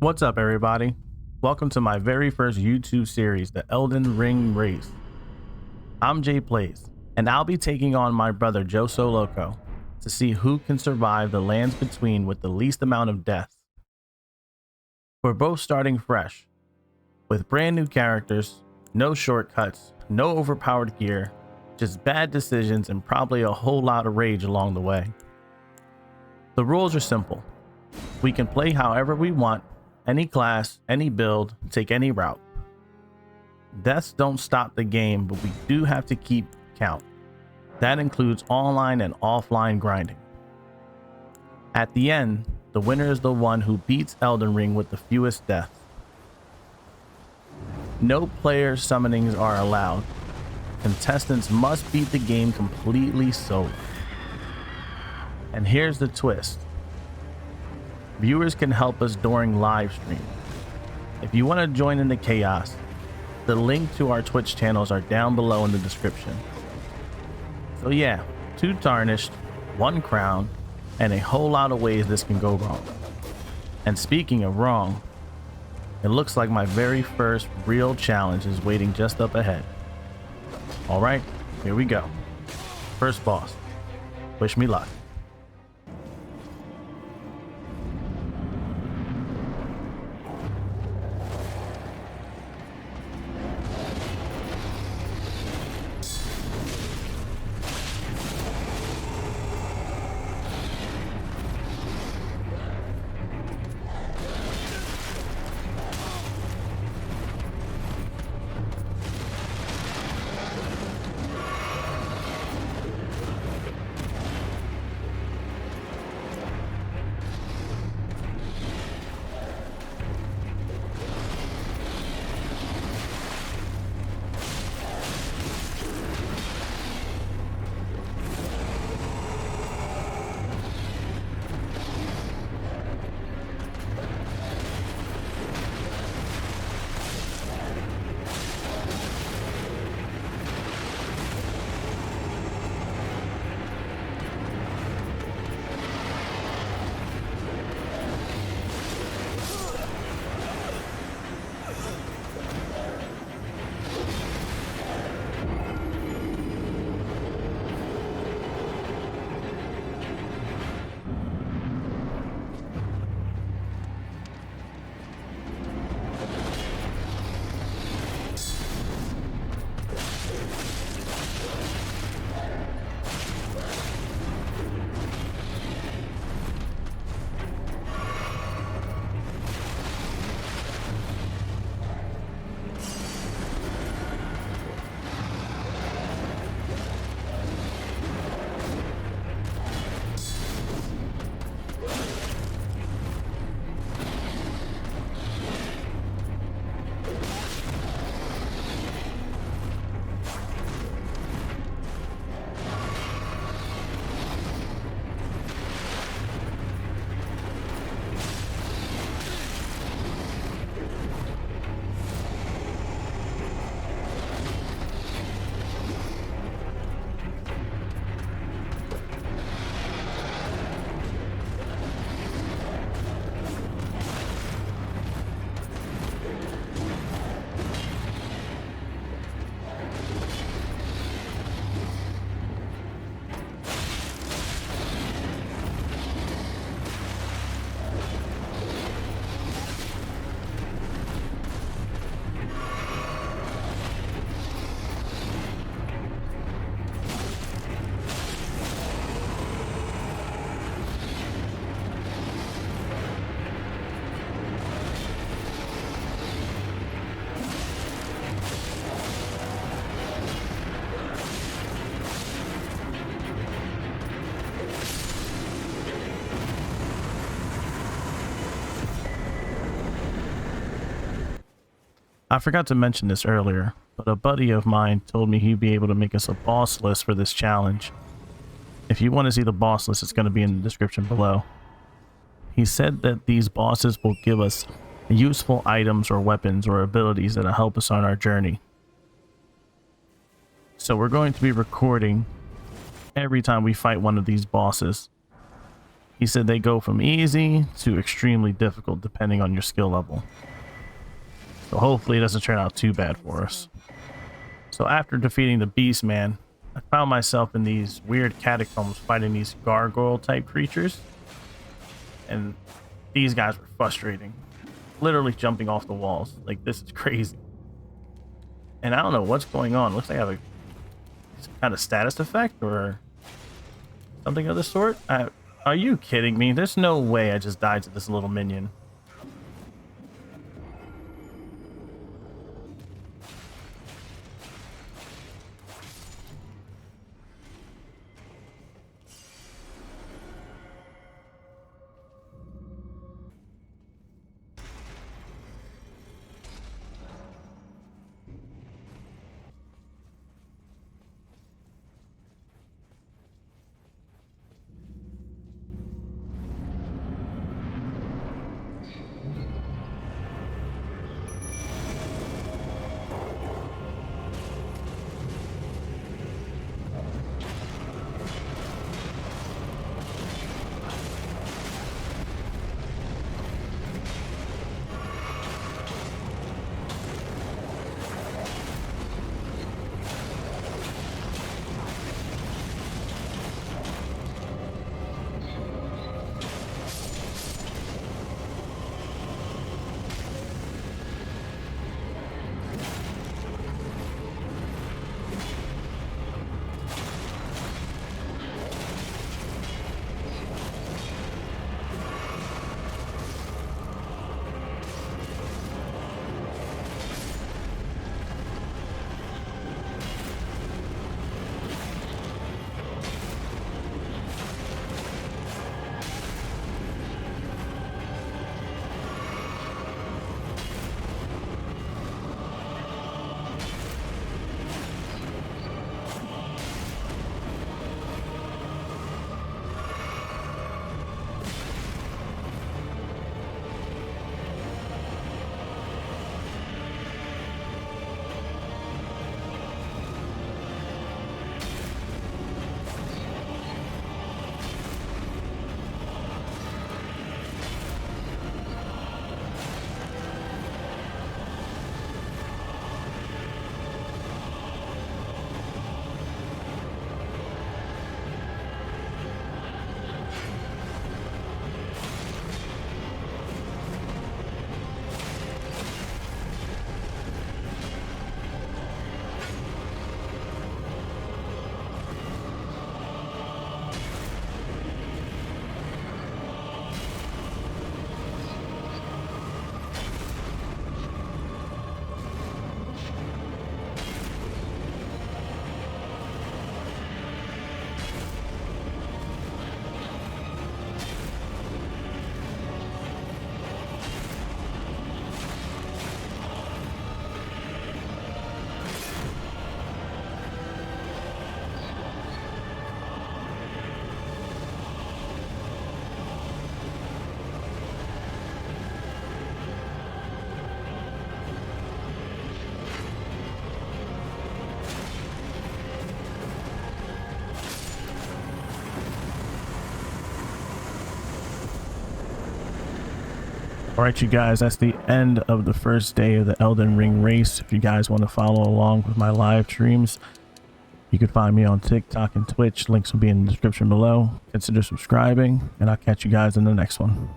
What's up, everybody? Welcome to my very first YouTube series, the Elden Ring Race. I'm Jay Plays, and I'll be taking on my brother Joe Soloco to see who can survive the lands between with the least amount of death. We're both starting fresh, with brand new characters, no shortcuts, no overpowered gear, just bad decisions and probably a whole lot of rage along the way. The rules are simple. We can play however we want, any class, any build, take any route. Deaths don't stop the game, but we do have to keep count. That includes online and offline grinding. At the end, the winner is the one who beats Elden Ring with the fewest deaths. No player summonings are allowed. Contestants must beat the game completely solo. And here's the twist. Viewers can help us during live stream. If you want to join in the chaos, the link to our Twitch channels are down below in the description. So yeah, 2 tarnished, 1 crown, and a whole lot of ways this can go wrong. And speaking of wrong, it looks like my very first real challenge is waiting just up ahead. Alright, here we go. First boss. Wish me luck. I forgot to mention this earlier, but a buddy of mine told me he'd be able to make us a boss list for this challenge. If you want to see the boss list, it's going to be in the description below. He said that these bosses will give us useful items or weapons or abilities that'll help us on our journey. So we're going to be recording every time we fight one of these bosses. He said they go from easy to extremely difficult depending on your skill level. So hopefully it doesn't turn out too bad for us. So after defeating the Beastman, I found myself in these weird catacombs fighting these gargoyle type creatures. And these guys were frustrating. Literally jumping off the walls. Like, this is crazy. And I don't know what's going on. Looks like I have some kind of status effect or something of the sort. Are you kidding me? There's no way I just died to this little minion. All right, you guys, that's the end of the first day of the Elden Ring race. If you guys want to follow along with my live streams, you can find me on TikTok and Twitch. Links will be in the description below. Consider subscribing, and I'll catch you guys in the next one.